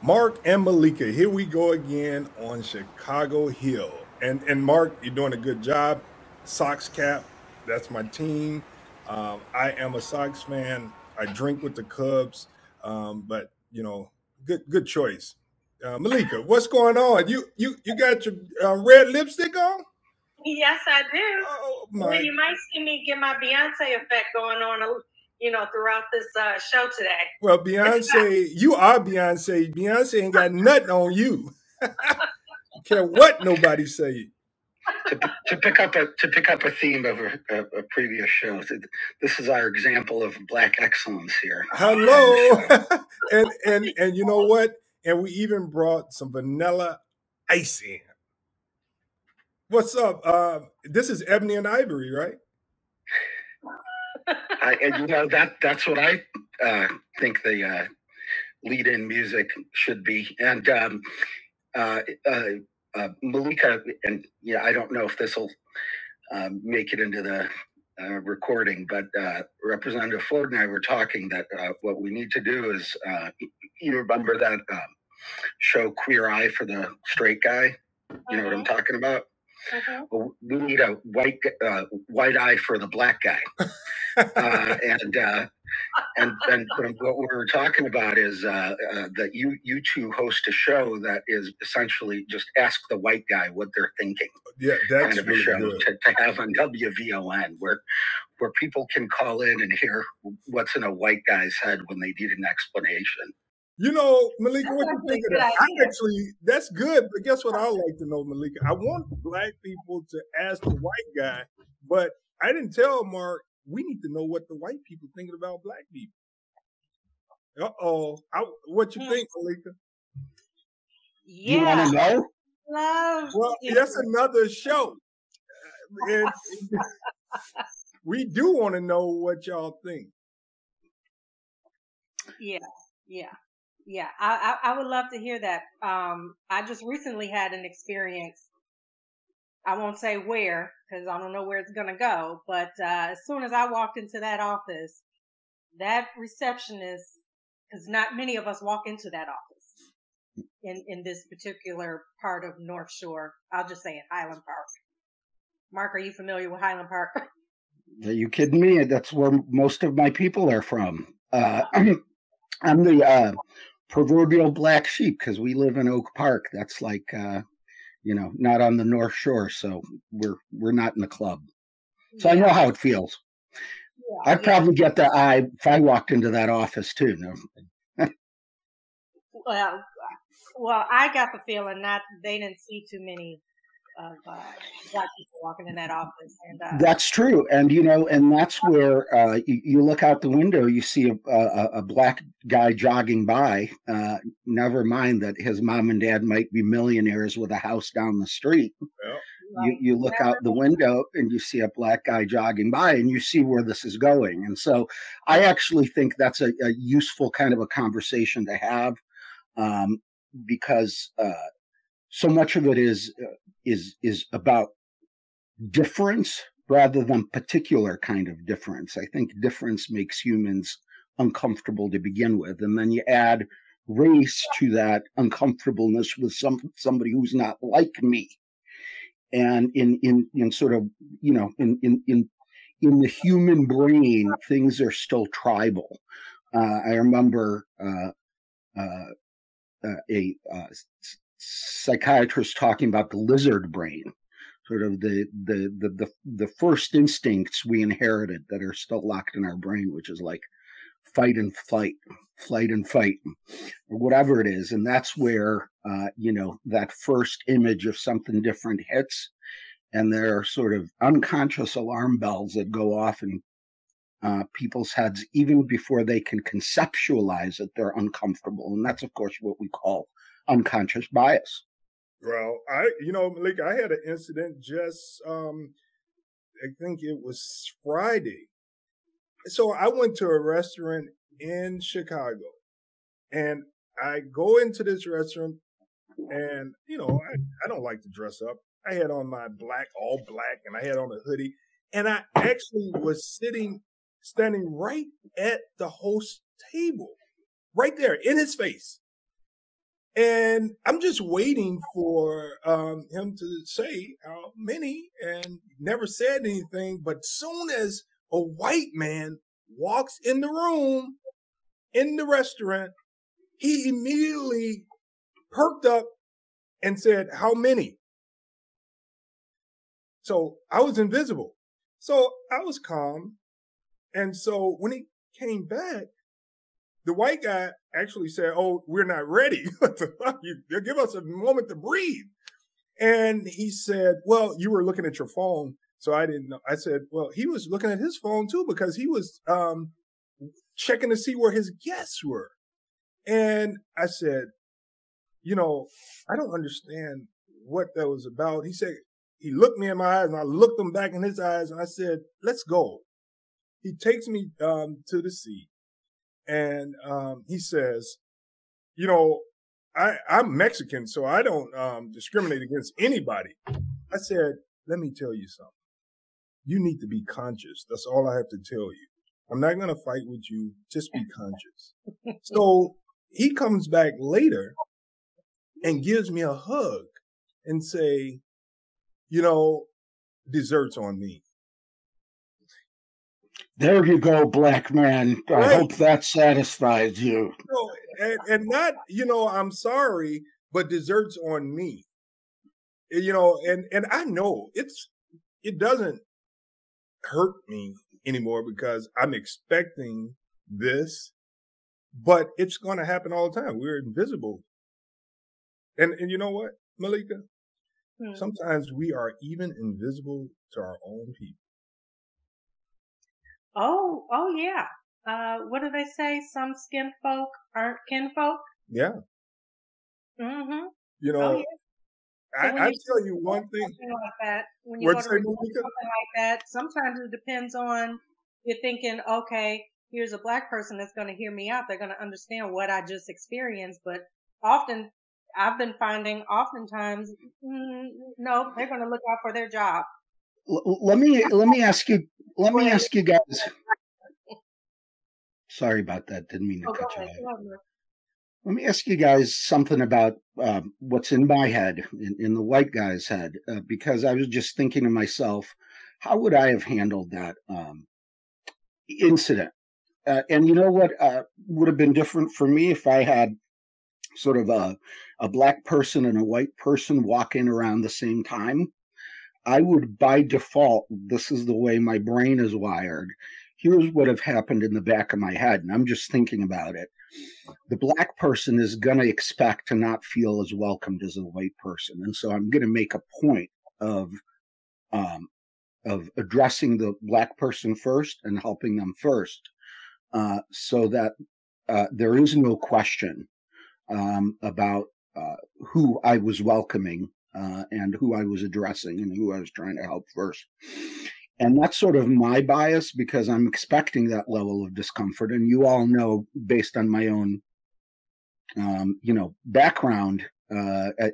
Mark and Meleika, here we go again on Chicago Hill. And Mark, you're doing a good job. Sox cap, that's my team. I am a Sox fan. I drink with the Cubs, but good choice. Meleika, what's going on? You got your red lipstick on? Yes, I do. Oh Well, my! you might see me get my Beyonce effect going on, throughout this show today. Well, Beyonce, you are Beyonce. Beyonce ain't got nothing on you. Care what nobody say. To pick up a theme of a previous show, this is our example of black excellence here. Hello, and you know what? And we even brought some vanilla ice in. What's up? This is Ebony and Ivory, right? That's what I think the lead-in music should be. And Meleika, and I don't know if this will make it into the recording, but Representative Ford and I were talking that what we need to do is, you remember that show Queer Eye for the Straight Guy? You know what I'm talking about? Well, we need a white eye for the black guy. And what we were talking about is that you two host a show that is essentially just ask the white guy what they're thinking. Yeah, that's kind of really a show good. to have on WVON where people can call in and hear what's in a white guy's head when they need an explanation. You know, Meleika, what you think of that? That's good, but guess what I like to know, Meleika? I want black people to ask the white guy, but I didn't tell Mark we need to know what the white people thinking about black people. What you think, Meleika? Yeah. You want to know? Well, that's another show. And we do want to know what y'all think. Yeah. I would love to hear that. I just recently had an experience. I won't say where because I don't know where it's gonna go. But as soon as I walked into that office, that receptionist, because not many of us walk into that office in this particular part of North Shore. I'll just say in Highland Park. Mark, are you familiar with Highland Park? Are you kidding me? That's where most of my people are from. I'm the proverbial black sheep because we live in Oak Park. That's like not on the North Shore, so we're not in the club. So I know how it feels. Yeah, I'd probably get the eye if I walked into that office too. No. Well, I got the feeling they didn't see too many of black people walking in that office. And that's true, and and that's where you look out the window, you see a black guy jogging by. Never mind that his mom and dad might be millionaires with a house down the street. Yeah. You look out the window and you see a black guy jogging by, and you see where this is going. And so, I actually think that's a useful kind of a conversation to have, because so much of it is about difference rather than particular kind of difference. I think difference makes humans uncomfortable to begin with, and then you add race to that uncomfortableness with somebody who's not like me. And in sort of in the human brain, things are still tribal. I remember a psychiatrist talking about the lizard brain, sort of the first instincts we inherited that are still locked in our brain, which is like fight and flight, flight and fight, or whatever it is. And that's where that first image of something different hits, and there are sort of unconscious alarm bells that go off in people's heads even before they can conceptualize it. They're uncomfortable, and that's of course what we call unconscious bias. Well, Meleika, I had an incident just, I think it was Friday. So I went to a restaurant in Chicago, and I go into this restaurant, and, I don't like to dress up. I had on my all black, and I had on a hoodie, and I actually was standing right at the host table, right there in his face. And I'm just waiting for him to say how many, and never said anything. But soon as a white man walks in the room, in the restaurant, he immediately perked up and said, how many? So I was invisible. So I was calm. And so when he came back, the white guy actually said, oh, we're not ready. What the fuck? You give us a moment to breathe. And he said, well, you were looking at your phone. So I didn't know. I said, well, he was looking at his phone too, because he was checking to see where his guests were. And I said, you know, I don't understand what that was about. He said, he looked me in my eyes and I looked him back in his eyes and I said, let's go. He takes me to the seat. And he says, you know, I'm Mexican, so I don't discriminate against anybody. I said, let me tell you something. You need to be conscious. That's all I have to tell you. I'm not going to fight with you. Just be conscious. So he comes back later and gives me a hug and say, you know, dessert's on me. There you go, black man. I Right. hope that satisfies you. No, and not, you know, I'm sorry, but dessert's on me. You know, and I know it doesn't hurt me anymore because I'm expecting this, but it's going to happen all the time. We're invisible. And you know what, Meleika? Sometimes we are even invisible to our own people. Oh yeah. What do they say? Some skin folk aren't kinfolk. Yeah. Mm-hmm. You know, So I tell you one thing. Like that, when you go to something like that, sometimes it depends on, you're thinking, okay, here's a black person that's going to hear me out. They're going to understand what I just experienced. But often, I've been finding, oftentimes, no, they're going to look out for their job. Let me ask you guys. Sorry about that. Didn't mean to cut you off. Let me ask you guys something about what's in my head, in the white guy's head, because I was just thinking to myself, how would I have handled that incident? And you know what would have been different for me if I had sort of a black person and a white person walking around the same time? I would, by default, this is the way my brain is wired. Here's what have happened in the back of my head, and I'm just thinking about it. The black person is going to expect to not feel as welcomed as a white person. And so I'm going to make a point of addressing the black person first and helping them first, so that there is no question about who I was welcoming and who I was addressing and who I was trying to help first. And that's sort of my bias because I'm expecting that level of discomfort. And you all know, based on my own, background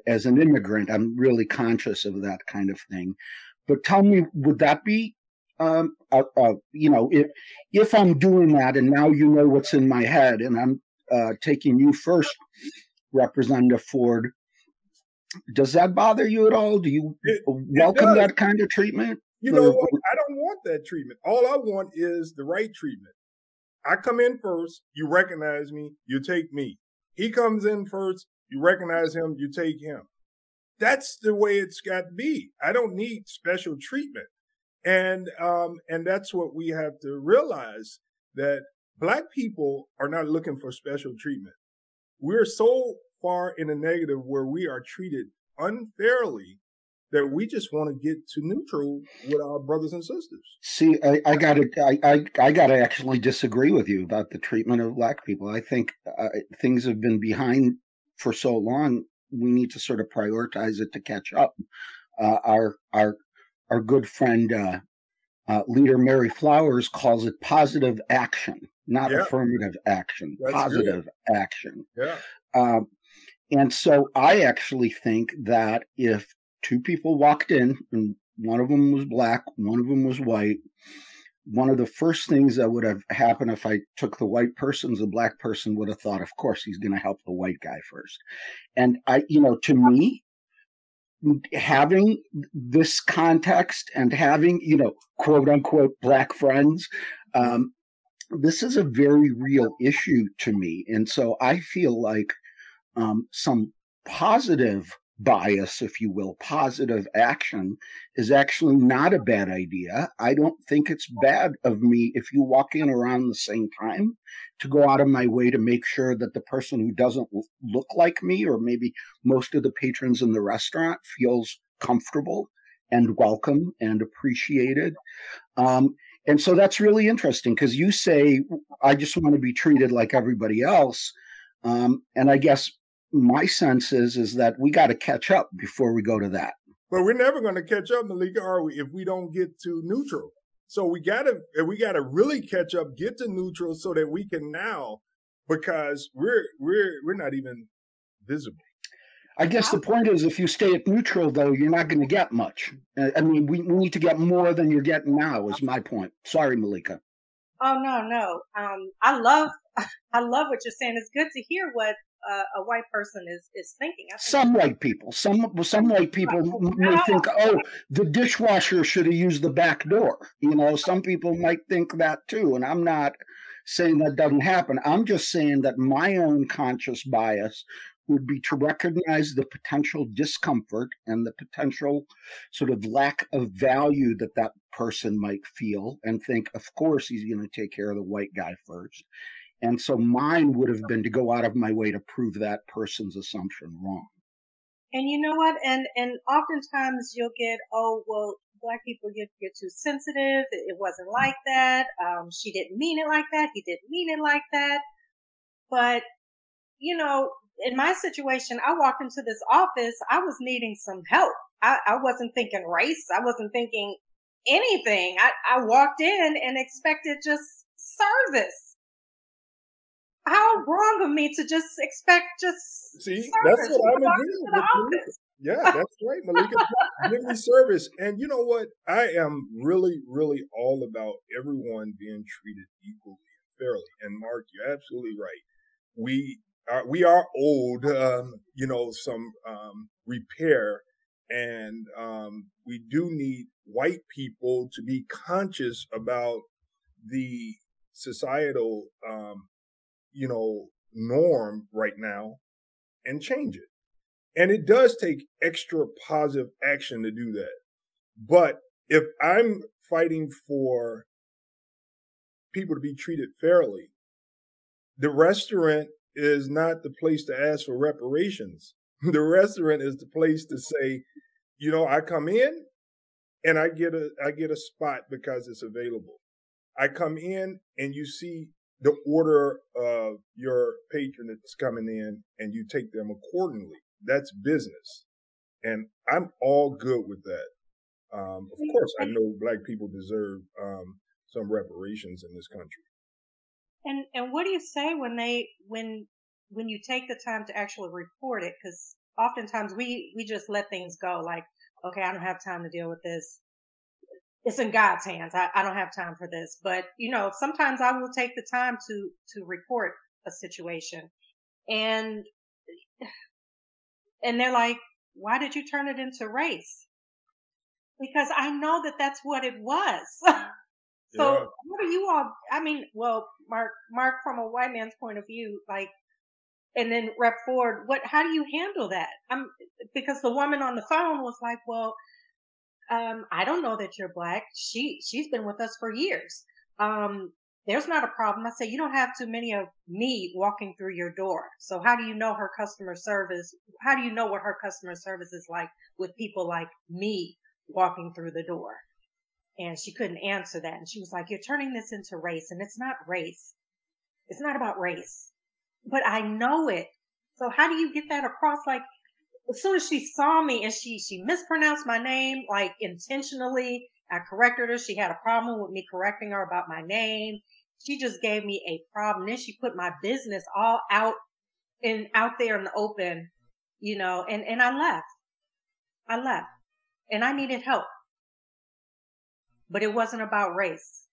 as an immigrant, I'm really conscious of that kind of thing. But tell me, would that be, if I'm doing that and now you know what's in my head and I'm taking you first, Representative Ford, does that bother you at all? Do you welcome that kind of treatment? You know what? I don't want that treatment. All I want is the right treatment. I come in first, you recognize me, you take me. He comes in first, you recognize him, you take him. That's the way it's got to be. I don't need special treatment. And that's what we have to realize, that black people are not looking for special treatment. We're so far in the negative where we are treated unfairly that we just want to get to neutral with our brothers and sisters. See, I gotta actually disagree with you about the treatment of black people. I think things have been behind for so long. We need to sort of prioritize it to catch up. Our good friend Leader Mary Flowers calls it positive action, not affirmative action. That's positive action. Yeah. And so I actually think that if two people walked in and one of them was black, one of them was white, one of the first things that would have happened if I took the white person, the black person would have thought, of course, he's going to help the white guy first. And to me, having this context and having, quote unquote, black friends, this is a very real issue to me. And so I feel like some positive bias, if you will, positive action is actually not a bad idea. I don't think it's bad of me if you walk in around the same time to go out of my way to make sure that the person who doesn't look like me, or maybe most of the patrons in the restaurant, feels comfortable and welcome and appreciated. And so that's really interesting, because you say, I just want to be treated like everybody else. And I guess my sense is that we got to catch up before we go to that. But we're never going to catch up, Meleika, are we, if we don't get to neutral? So we gotta really catch up, get to neutral, so that we can now, because we're not even visible. I guess the point is, if you stay at neutral, though, you're not going to get much. I mean, we need to get more than you're getting now, is my point. Sorry, Meleika. Oh, no. I love what you're saying. It's good to hear what a white person is thinking. Some white people may think, oh, the dishwasher should have used the back door. Some people might think that too. And I'm not saying that doesn't happen. I'm just saying that my own conscious bias would be to recognize the potential discomfort and the potential sort of lack of value that person might feel, and think, of course, he's going to take care of the white guy first. And so mine would have been to go out of my way to prove that person's assumption wrong. And you know what? And oftentimes you'll get, oh, well, black people get too sensitive. It wasn't like that. She didn't mean it like that. He didn't mean it like that. But, in my situation, I walked into this office. I was needing some help. I wasn't thinking race. I wasn't thinking anything. I walked in and expected just service. How wrong of me to just expect just See, service. That's what I'm agreeing with you. Yeah, that's right, Meleika. Give me service. And you know what? I am really, really all about everyone being treated equally and fairly. And Mark, you're absolutely right. We are owed, some repair, and we do need white people to be conscious about the societal norm right now and change it. And it does take extra positive action to do that. But if I'm fighting for people to be treated fairly, the restaurant is not the place to ask for reparations. The restaurant is the place to say, I come in and I get a spot because it's available. I come in and you see the order of your patron that's coming in, and you take them accordingly. That's business. And I'm all good with that. Of course, I know black people deserve some reparations in this country. And what do you say when you take the time to actually report it? Because oftentimes we just let things go, like, okay, I don't have time to deal with this. It's in God's hands. I don't have time for this. But, sometimes I will take the time to report a situation. And they're like, why did you turn it into race? Because I know that that's what it was. So Yeah. what are you all, Mark, from a white man's point of view, like, and then Rep Ford, how do you handle that? Because the woman on the phone was like, well, I don't know that you're black. She's been with us for years. There's not a problem. I say, you don't have too many of me walking through your door. So how do you know her customer service? How do you know what her customer service is like with people like me walking through the door? And she couldn't answer that. And she was like, you're turning this into race, and it's not race. It's not about race, but I know it. So how do you get that across? Like, as soon as she saw me and she mispronounced my name, like intentionally, I corrected her. She had a problem with me correcting her about my name. She just gave me a problem. Then she put my business all out there in the open, and I left and I needed help, but it wasn't about race.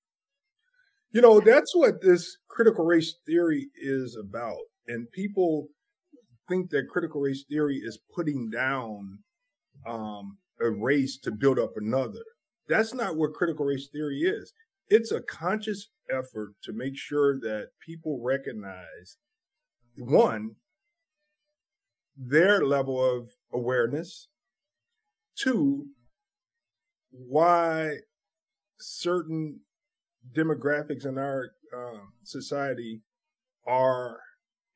That's what this critical race theory is about. And people think that critical race theory is putting down a race to build up another. That's not what critical race theory is. It's a conscious effort to make sure that people recognize, one, their level of awareness, two, why certain demographics in our society are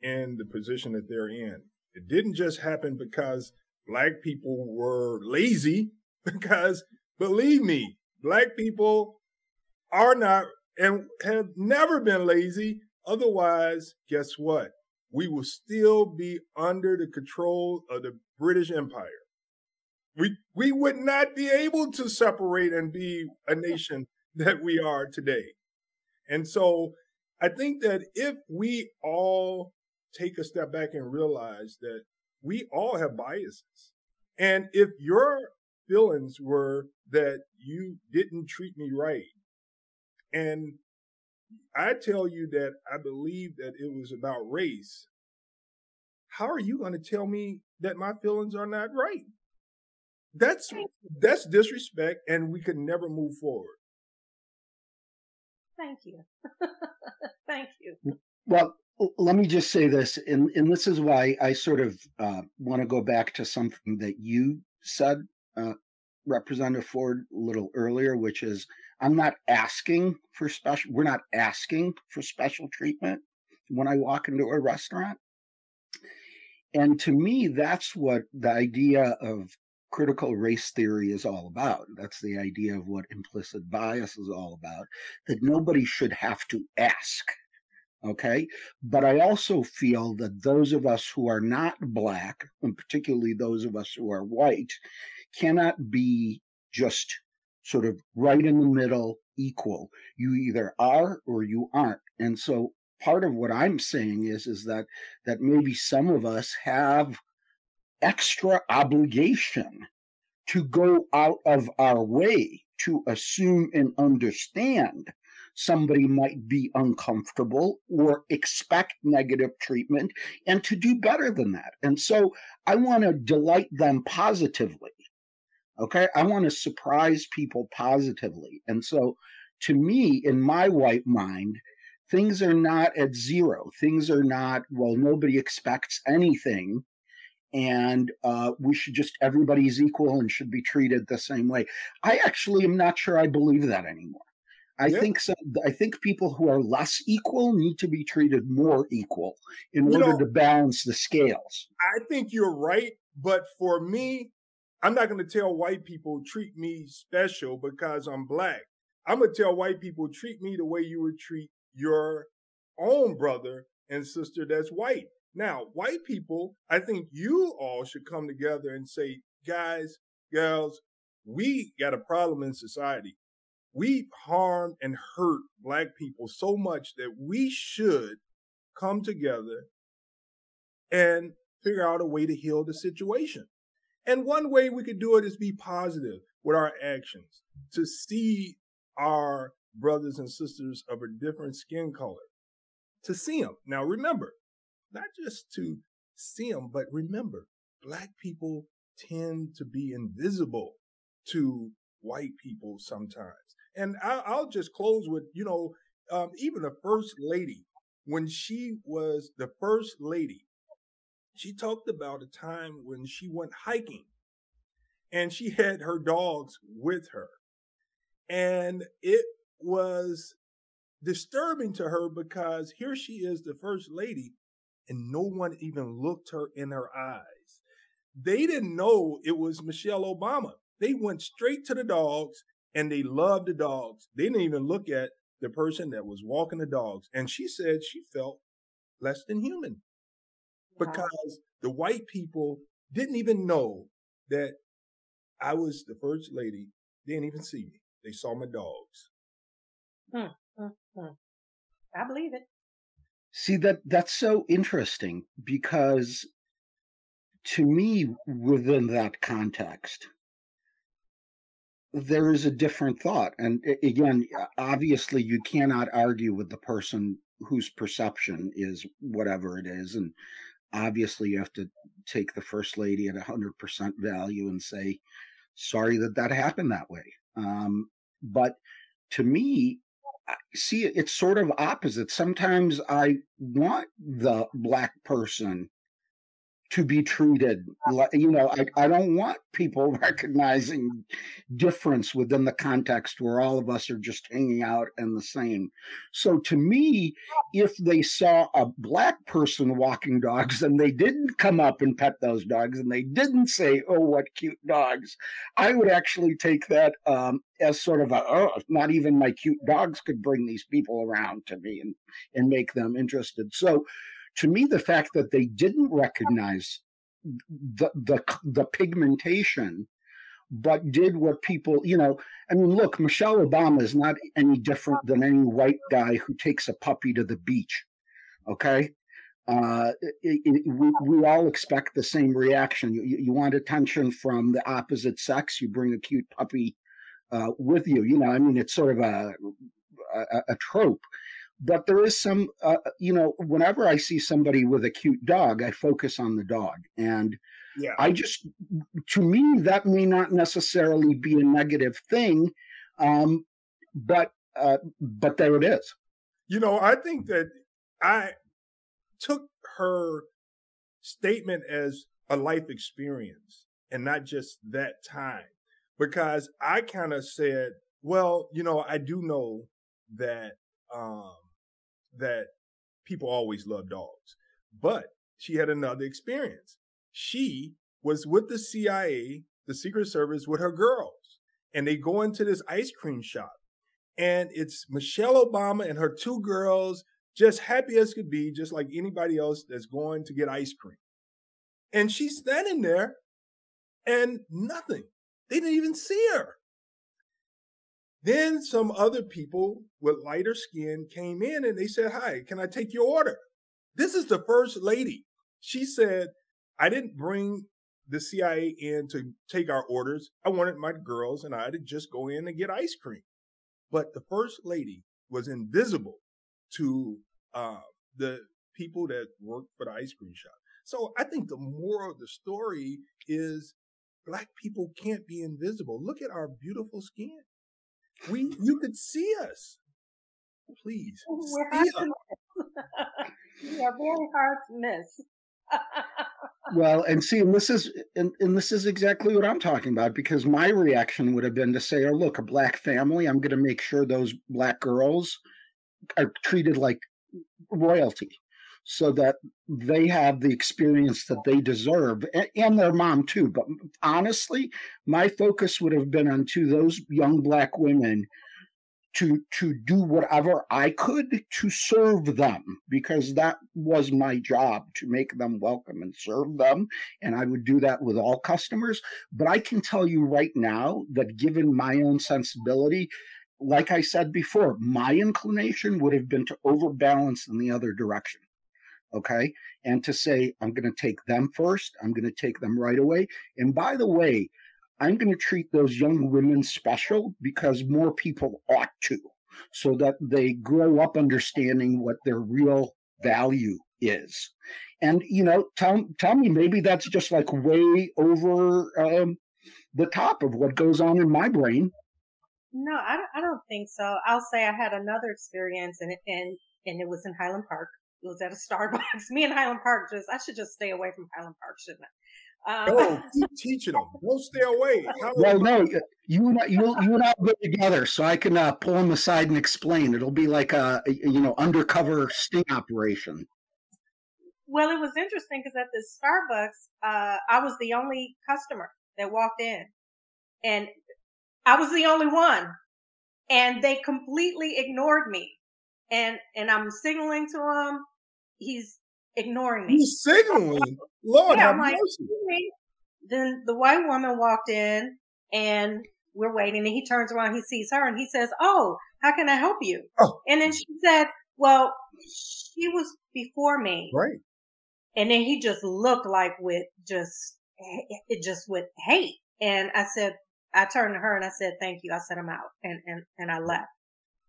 in the position that they're in. It didn't just happen because Black people were lazy, because believe me, Black people are not and have never been lazy. Otherwise, guess what? We will still be under the control of the British Empire. We would not be able to separate and be a nation that we are today. And so I think that if we all take a step back and realize that we all have biases, and if your feelings were that you didn't treat me right, and I tell you that I believe that it was about race, how are you going to tell me that my feelings are not right? That's disrespect, and we could never move forward. Thank you. Thank you. Well, let me just say this, and this is why I sort of want to go back to something that you said, Representative Ford, a little earlier, which is we're not asking for special treatment when I walk into a restaurant. And to me, that's what the idea of critical race theory is all about. That's the idea of what implicit bias is all about, that nobody should have to ask. Okay. But I also feel that those of us who are not Black, and particularly those of us who are white, cannot be just sort of right in the middle, equal. You either are or you aren't. And so part of what I'm saying is that maybe some of us have extra obligation to go out of our way to assume and understand somebody might be uncomfortable or expect negative treatment, and to do better than that. And so I want to delight them positively. Okay. I want to surprise people positively. And so to me, in my white mind, things are not at zero. Things are not, well, nobody expects anything, and we should just, everybody's equal and should be treated the same way. I actually am not sure I believe that anymore. I think people who are less equal need to be treated more equal in order to balance the scales. I think you're right, but for me, I'm not going to tell white people treat me special because I'm Black. I'm going to tell white people treat me the way you would treat your own brother and sister that's white. Now, white people, I think you all should come together and say, guys, girls, we got a problem in society. We've harmed and hurt Black people so much that we should come together and figure out a way to heal the situation. And one way we could do it is be positive with our actions, to see our brothers and sisters of a different skin color, to see them. Now, remember, not just to see them, but remember, Black people tend to be invisible to white people sometimes. And I'll just close with, even the First Lady, when she was the First Lady, she talked about a time when she went hiking and she had her dogs with her. And it was disturbing to her because here she is, the First Lady, and no one even looked her in her eyes. They didn't know it was Michelle Obama. They went straight to the dogs and they loved the dogs. They didn't even look at the person that was walking the dogs. And she said she felt less than human because the white people didn't even know that I was the First Lady. They didn't even see me. They saw my dogs. I believe it. See, that's so interesting because to me, within that context, there is a different thought. And again, obviously, you cannot argue with the person whose perception is whatever it is. And obviously, you have to take the first lady at 100% value and say, sorry that happened that way. But to me, see, it's sort of opposite. Sometimes I want the Black person to be treated like, I don't want people recognizing difference within the context where all of us are just hanging out and the same. So to me, if they saw a Black person walking dogs and they didn't come up and pet those dogs and they didn't say, oh, what cute dogs, I would actually take that as sort of not even my cute dogs could bring these people around to me and make them interested. So to me, the fact that they didn't recognize the pigmentation, but did what people, look, Michelle Obama is not any different than any white guy who takes a puppy to the beach. Okay. We all expect the same reaction. You want attention from the opposite sex, you bring a cute puppy with you. It's sort of a trope. But there is some, whenever I see somebody with a cute dog, I focus on the dog. And to me, that may not necessarily be a negative thing, but there it is. I think that I took her statement as a life experience and not just that time, because I kind of said, well, I do know that that people always love dogs, but she had another experience. She was with the CIA, the Secret Service, with her girls, and they go into this ice cream shop, and it's Michelle Obama and her two girls, just happy as could be, just like anybody else that's going to get ice cream. And she's standing there and nothing. They didn't even see her. Then some other people with lighter skin came in and they said, hi, can I take your order? This is the first lady. She said, I didn't bring the CIA in to take our orders. I wanted my girls and I to just go in and get ice cream. But the first lady was invisible to the people that worked for the ice cream shop. So I think the moral of the story is Black people can't be invisible. Look at our beautiful skin. You could see us. Please. We're hard to miss. We are very hard to miss. Well, and see, and this is exactly what I'm talking about, because my reaction would have been to say, oh, look, a Black family, I'm going to make sure those Black girls are treated like royalty so that they have the experience that they deserve, and their mom too. But honestly, my focus would have been on those young Black women to do whatever I could to serve them, because that was my job, to make them welcome and serve them. And I would do that with all customers. But I can tell you right now that given my own sensibility, like I said before, my inclination would have been to overbalance in the other direction. Okay. And to say, I'm going to take them first. I'm going to take them right away. And by the way, I'm going to treat those young women special because more people ought to, so that they grow up understanding what their real value is. And, tell me, maybe that's just like way over the top of what goes on in my brain. No, I don't think so. I'll say I had another experience, and it was in Highland Park. It was at a Starbucks. Me and Highland Park I should just stay away from Highland Park, shouldn't I? Keep teaching them. Don't stay away. Well, no, you and I go together, so I can pull them aside and explain. It'll be like a undercover sting operation. Well, it was interesting because at this Starbucks, I was the only customer that walked in, and I was the only one, and they completely ignored me. And I'm signaling to him. He's ignoring me. He's signaling? Lord, yeah, have mercy. Then the white woman walked in, and we're waiting, and he turns around, he sees her, and he says, oh, how can I help you? Oh. And then she said, well, she was before me. Right. And then he just looked like with hate. And I said, I turned to her and I said, "Thank you." I said, "I'm out," and I left.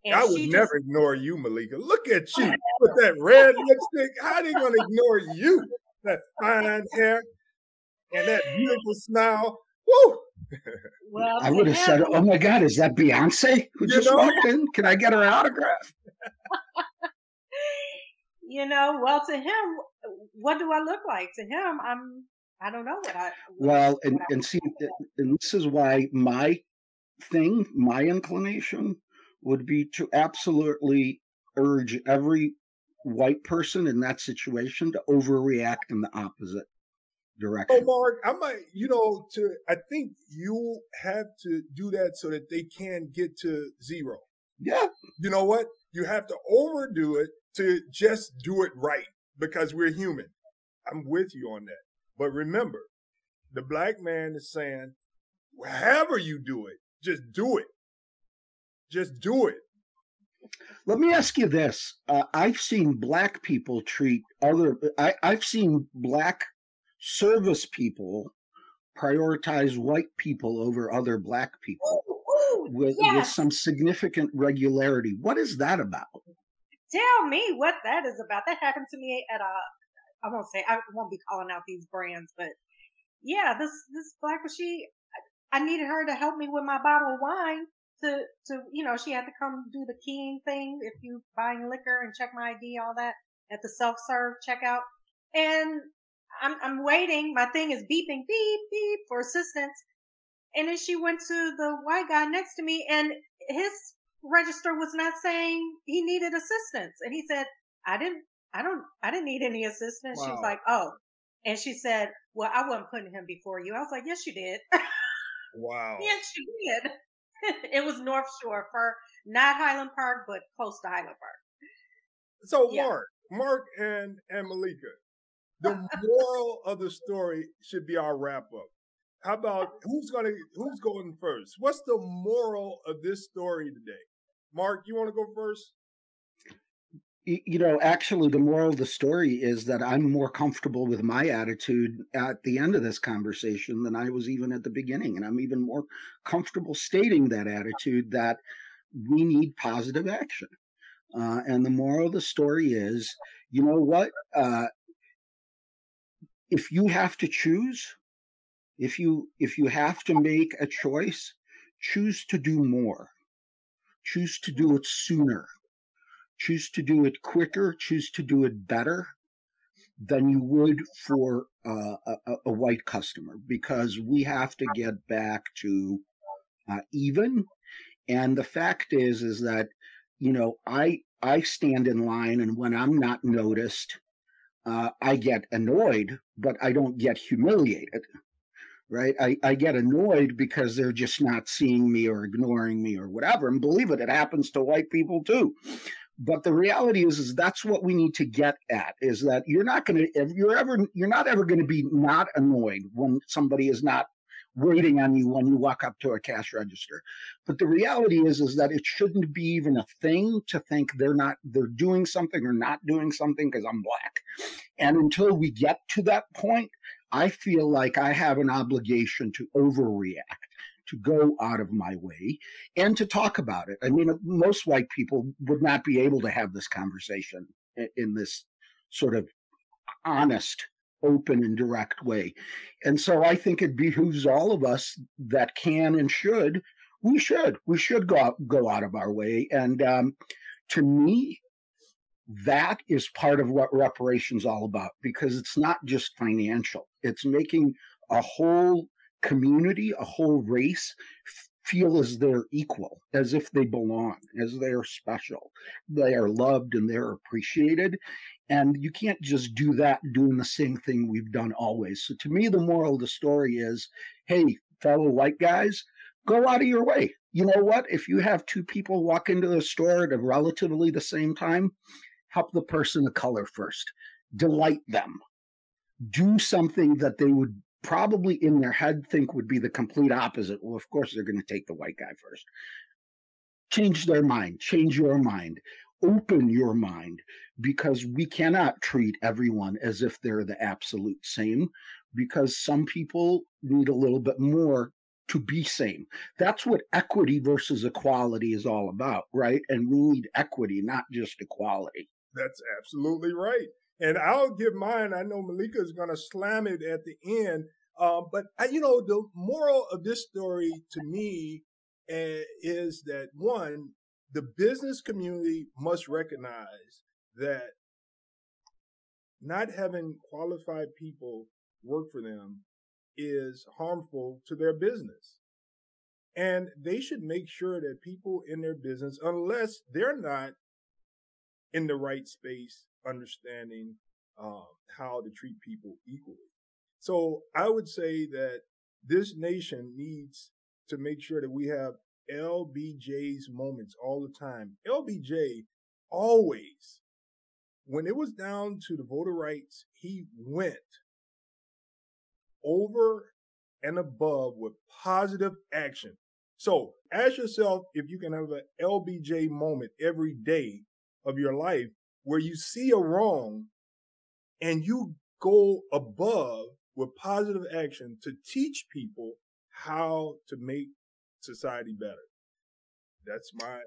And I would never ignore you, Meleika. Look at you with that red lipstick. How are they going to ignore you? That fine hair and that beautiful smile. Woo! Well, I would have said, "Oh my God, is that Beyonce who just walked in? Can I get her autograph?" Well, to him, what do I look like? To him, I don't know what I. Well, and see, and this is why my inclination would be to absolutely urge every white person in that situation to overreact in the opposite direction. Oh, Mark, I might, I think you have to do that so that they can get to zero. Yeah. You know what? You have to overdo it to just do it right because we're human. I'm with you on that. But remember, the black man is saying, however you do it, just do it. Just do it. Let me ask you this. I've seen black people treat I've seen black service people prioritize white people over other black people with some significant regularity. What is that about? Tell me what that is about. That happened to me at I won't be calling out these brands, but yeah, this black I needed her to help me with my bottle of wine to she had to come do the keying thing if you buying liquor and check my ID, all that at the self-serve checkout. And I'm waiting. My thing is beeping, beep, beep for assistance. And then she went to the white guy next to me and his register was not saying he needed assistance. And he said, I didn't need any assistance. Wow. She was like, oh. And she said, well, I wasn't putting him before you. I was like, yes, you did. Wow. Yes, you did. It was North Shore for not Highland Park, but close to Highland Park. So yeah. Mark and Meleika, the moral of the story should be our wrap up. How about who's going first? What's the moral of this story today? Mark, you want to go first? Actually, the moral of the story is that I'm more comfortable with my attitude at the end of this conversation than I was even at the beginning. And I'm even more comfortable stating that attitude that we need positive action. And the moral of the story is, you know what? If you have to choose, if you have to make a choice, choose to do more. Choose to do it sooner. Choose to do it quicker, choose to do it better than you would for a white customer, because we have to get back to even. And the fact is that, I stand in line, and when I'm not noticed, I get annoyed, but I don't get humiliated. Right? I get annoyed because they're just not seeing me or ignoring me or whatever. And believe it happens to white people too. But the reality is that's what we need to get at, is that you're not ever going to be not annoyed when somebody is not waiting on you when you walk up to a cash register. But the reality is that it shouldn't be even a thing to think they're doing something or not doing something because I'm black. And until we get to that point, I feel like I have an obligation to overreact, to go out of my way, and to talk about it. I mean, most white people would not be able to have this conversation in this sort of honest, open, and direct way. And so I think it behooves all of us that can and should. We should go out of our way. And to me, that is part of what reparations is all about, because it's not just financial. It's making a whole community, a whole race feel as they're equal, as if they belong, as they're special. They are loved and they're appreciated. And you can't just do that doing the same thing we've done always. So to me, the moral of the story is, hey, fellow white guys, go out of your way. You know what? If you have two people walk into the store at relatively the same time, help the person of color first. Delight them. Do something that they would probably in their head think would be the complete opposite. Well, of course, they're going to take the white guy first. Change their mind. Change your mind. Open your mind, because we cannot treat everyone as if they're the absolute same, because some people need a little bit more to be same. That's what equity versus equality is all about, right? And we need equity, not just equality. That's absolutely right. And I'll give mine. I know Meleika is going to slam it at the end. But the moral of this story to me is that, one, the business community must recognize that not having qualified people work for them is harmful to their business. And they should make sure that people in their business, unless they're not in the right space, understanding how to treat people equally. So I would say that this nation needs to make sure that we have LBJ's moments all the time. LBJ always, when it was down to the voter rights, he went over and above with positive action. So ask yourself if you can have an LBJ moment every day of your life where you see a wrong and you go above with positive action to teach people how to make society better. That's my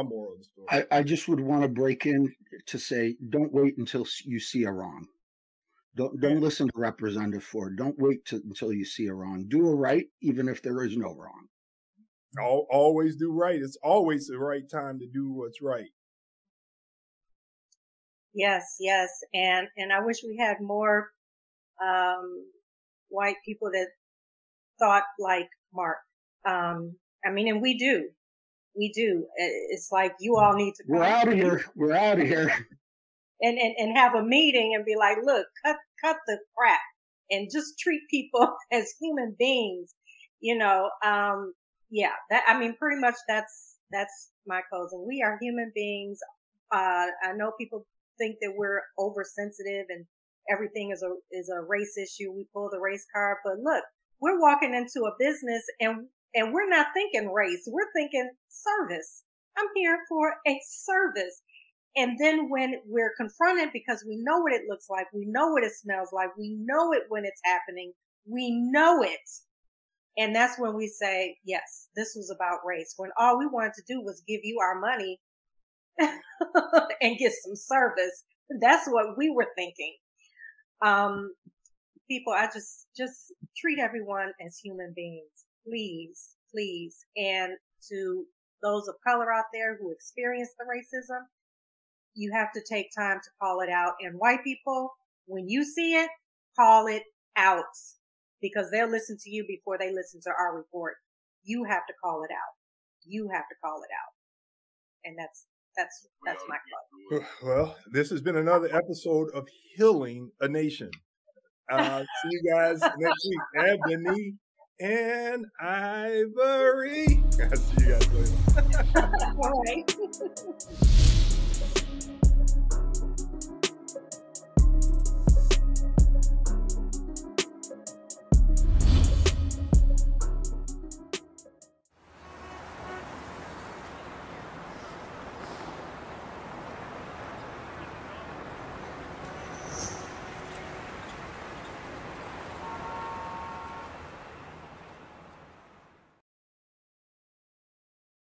moral of the story. I just would want to break in to say, don't wait until you see a wrong. Don't listen to Representative Ford. Don't wait until you see a wrong. Do a right, even if there is no wrong. Always do right. It's always the right time to do what's right. Yes. And I wish we had more white people that thought like Mark. And we do. It's like you all need to. We're out of here. We're out of here. And have a meeting and be like, look, cut the crap and just treat people as human beings. Pretty much that's my closing. We are human beings. I know people think that we're oversensitive and everything is a race issue. We pull the race card, but look, we're walking into a business and we're not thinking race. We're thinking service. I'm here for a service. And then when we're confronted, because we know what it looks like, we know what it smells like, we know it when it's happening, we know it. And that's when we say, yes, this was about race, when all we wanted to do was give you our money and get some service. That's what we were thinking. People, I just treat everyone as human beings, please. And to those of color out there who experience the racism, you have to take time to call it out. And white people, when you see it, call it out, because they'll listen to you before they listen to our report. You have to call it out. You have to call it out. And that's my club. Well, this has been another episode of Healing a Nation. See you guys next week. Ebony and Ivory. I'll see you guys later. All right.